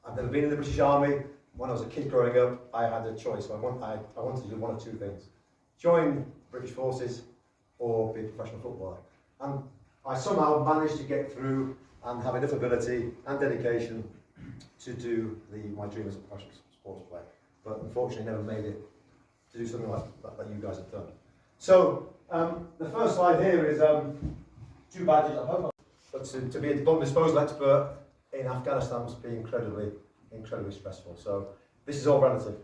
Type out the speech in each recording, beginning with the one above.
I've never been in the British Army. When I was a kid growing up, I had a choice. I wanted to do one of two things: join British Forces or be a professional footballer. And I somehow managed to get through and have enough ability and dedication to do my dream as a professional sports player. But unfortunately, never made it to do something like you guys have done. So the first slide here is 2 badges at home. But to be a bomb disposal expert in Afghanistan must be incredibly stressful. So this is all relative.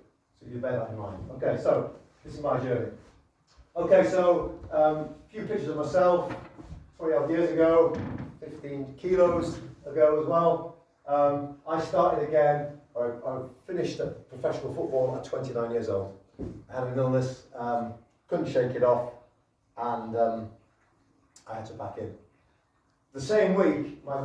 So you bear that in mind. Okay, so this is my journey. Okay, so a few pictures of myself 20 odd years ago, 15 kilos ago as well. I started again, I finished professional football at 29 years old. I had an illness, couldn't shake it off, and I had to back in. The same week, my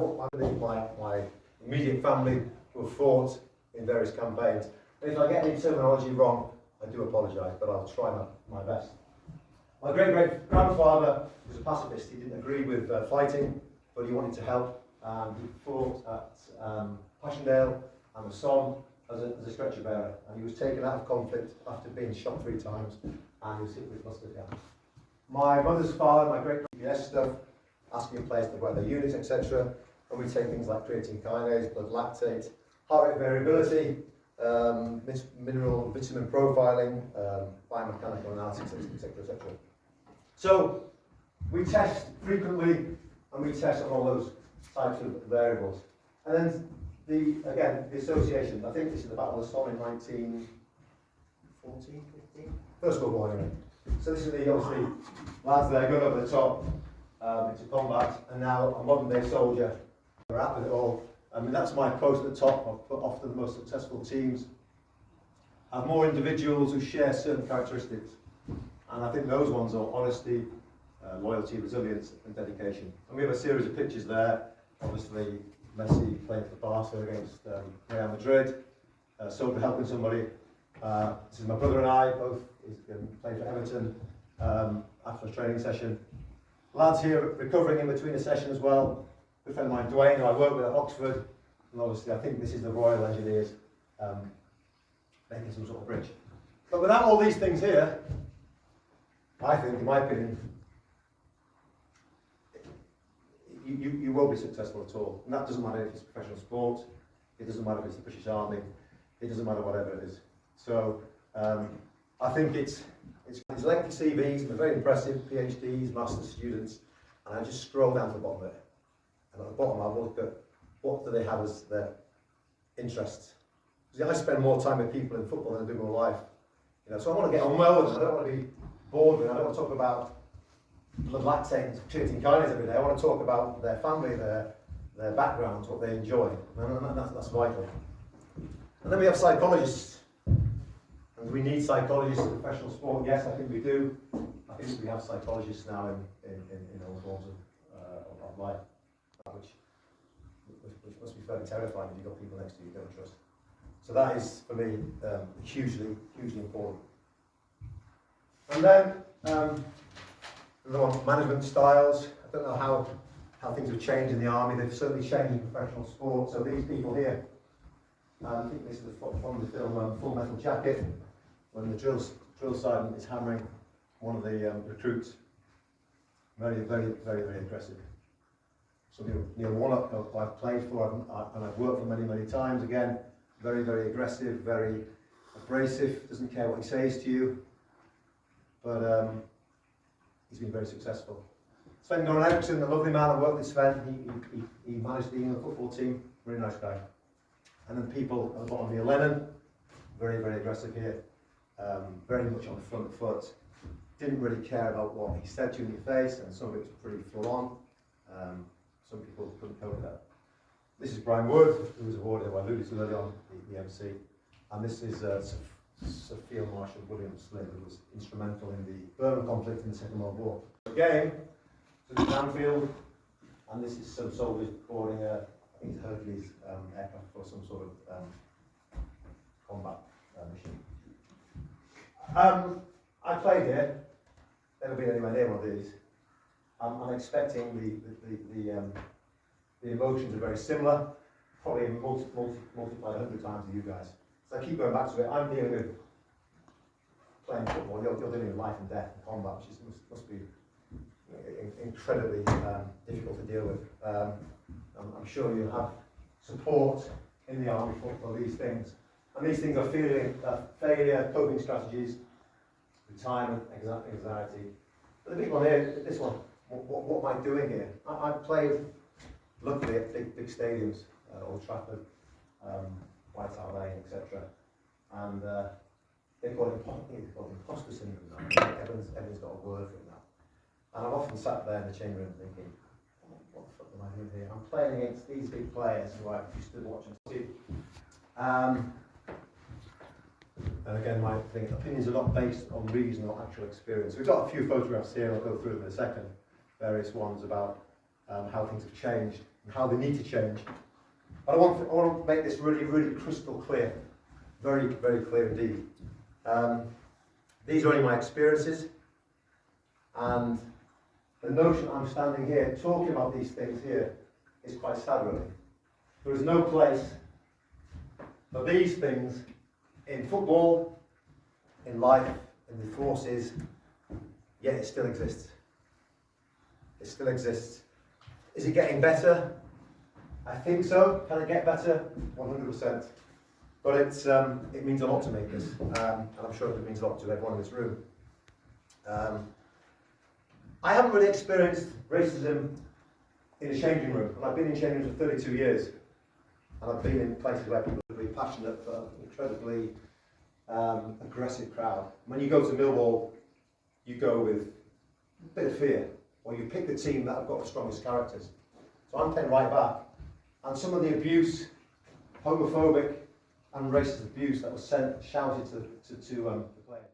immediate family were fought in various campaigns. And if I get any terminology wrong, I do apologise, but I'll try my best. My great-great-grandfather was a pacifist. He didn't agree with fighting, but he wanted to help. He fought at Passchendaele and the Somme as a stretcher bearer, and he was taken out of conflict after being shot 3 times, and he was hit with mustard gas. My mother's father, my great-great stuff, asking players to wear their units, etc. And we take things like creatine kinase, blood lactate, heart rate variability, mineral vitamin profiling, biomechanical analysis, etc., etc. So we test frequently, and we test on all those types of variables. And then the association. I think this is the Battle of the Somme in 1914, 15. First World War anyway. So this is obviously lads there going over the top into combat, and now a modern day soldier. We're at with it all. I mean, that's my post at the top. I've put often the most successful teams have more individuals who share certain characteristics, and I think those ones are honesty, loyalty, resilience, and dedication. And we have a series of pictures there. Obviously, Messi playing for Barca against Real Madrid, sober helping somebody. This is my brother and I, both playing for Everton after a training session. Lads here recovering in between a session as well. Good friend of mine, Dwayne, who I work with at Oxford, and obviously I think this is the Royal Engineers making some sort of bridge. But without all these things here, I think, in my opinion, you won't be successful at all. And that doesn't matter if it's professional sport, it doesn't matter if it's the British Army, it doesn't matter whatever it is. So I think it's lengthy CVs, they're very impressive, PhDs, master's students, and I just scroll down to the bottom of it. And at the bottom I'll look at what do they have as their interests. Because I spend more time with people in football than I do in my life. So I want to get on well with them, I don't want to be bored with them, I don't want to talk about blood lactate and creatine kinase every day. I want to talk about their family, their backgrounds, what they enjoy, and that's vital. And then we have psychologists, and we need psychologists in professional sport. Yes, I think we do. I think we have psychologists now in all forms of life, which must be fairly terrifying if you've got people next to you you don't trust. So that is, for me, hugely important. And then another one, management styles. I don't know how things have changed in the army. They've certainly changed in professional sport. So these people here, I think this is from the film Full Metal Jacket, when the drill sergeant is hammering one of the recruits. Very aggressive. So Neil Warnock, who I've played for and I've worked for many times. Again, very aggressive, very abrasive. Doesn't care what he says to you, but he's been very successful. Sven Goran Eriksson, a lovely man. I worked with Sven. He managed the England football team. Very nice guy. And then people at the bottom here, Lennon, very aggressive here, very much on the front foot. Didn't really care about what he said to you in your face, and some of it was pretty full on. Some people couldn't cope with that. This is Brian Wood, who was awarded, I alluded to earlier on, the MC. And this is Sir Field Marshal William Slim, who was instrumental in the Burma conflict in the Second World War. Again, this is Anfield, and this is some soldiers boarding I think it's Hercules aircraft for some sort of combat mission. I played here, never been anywhere near one of these. I'm expecting the emotions are very similar. probably multiplied 100 times to you guys. So I keep going back to it. I'm dealing with playing football. You're dealing with life and death and combat, which must be incredibly difficult to deal with. I'm sure you have support in the army for these things. And these things are failure, coping strategies, retirement, anxiety. But the big one here, this one, what am I doing here? I played, luckily, at big stadiums, Old Trafford, White Hart Lane, etc. And they call it imposter syndrome now. Everyone's got a word for it now. And I've often sat there in the change room thinking, what the fuck am I doing here? I'm playing against these big players who I used to watch and see. And again, my opinions are not based on reason or actual experience. We've got a few photographs here, I'll go through them in a second. Various ones about how things have changed and how they need to change. But I want to make this really crystal clear. Very clear indeed. These are only my experiences. And the notion I'm standing here talking about these things here is quite sad, really. There is no place for these things in football, in life, in the forces, yet it still exists. It still exists. Is it getting better? I think so. Can it get better? 100%. But it means a lot to me, this, and I'm sure it means a lot to everyone in this room. I haven't really experienced racism in a changing room, and I've been in changing rooms for 32 years. And I've been in places where people are really passionate, but incredibly aggressive crowd. When you go to Millwall, you go with a bit of fear, or you pick the team that have got the strongest characters. So I'm playing right back, and some of the abuse, homophobic and racist abuse that was shouted to the players.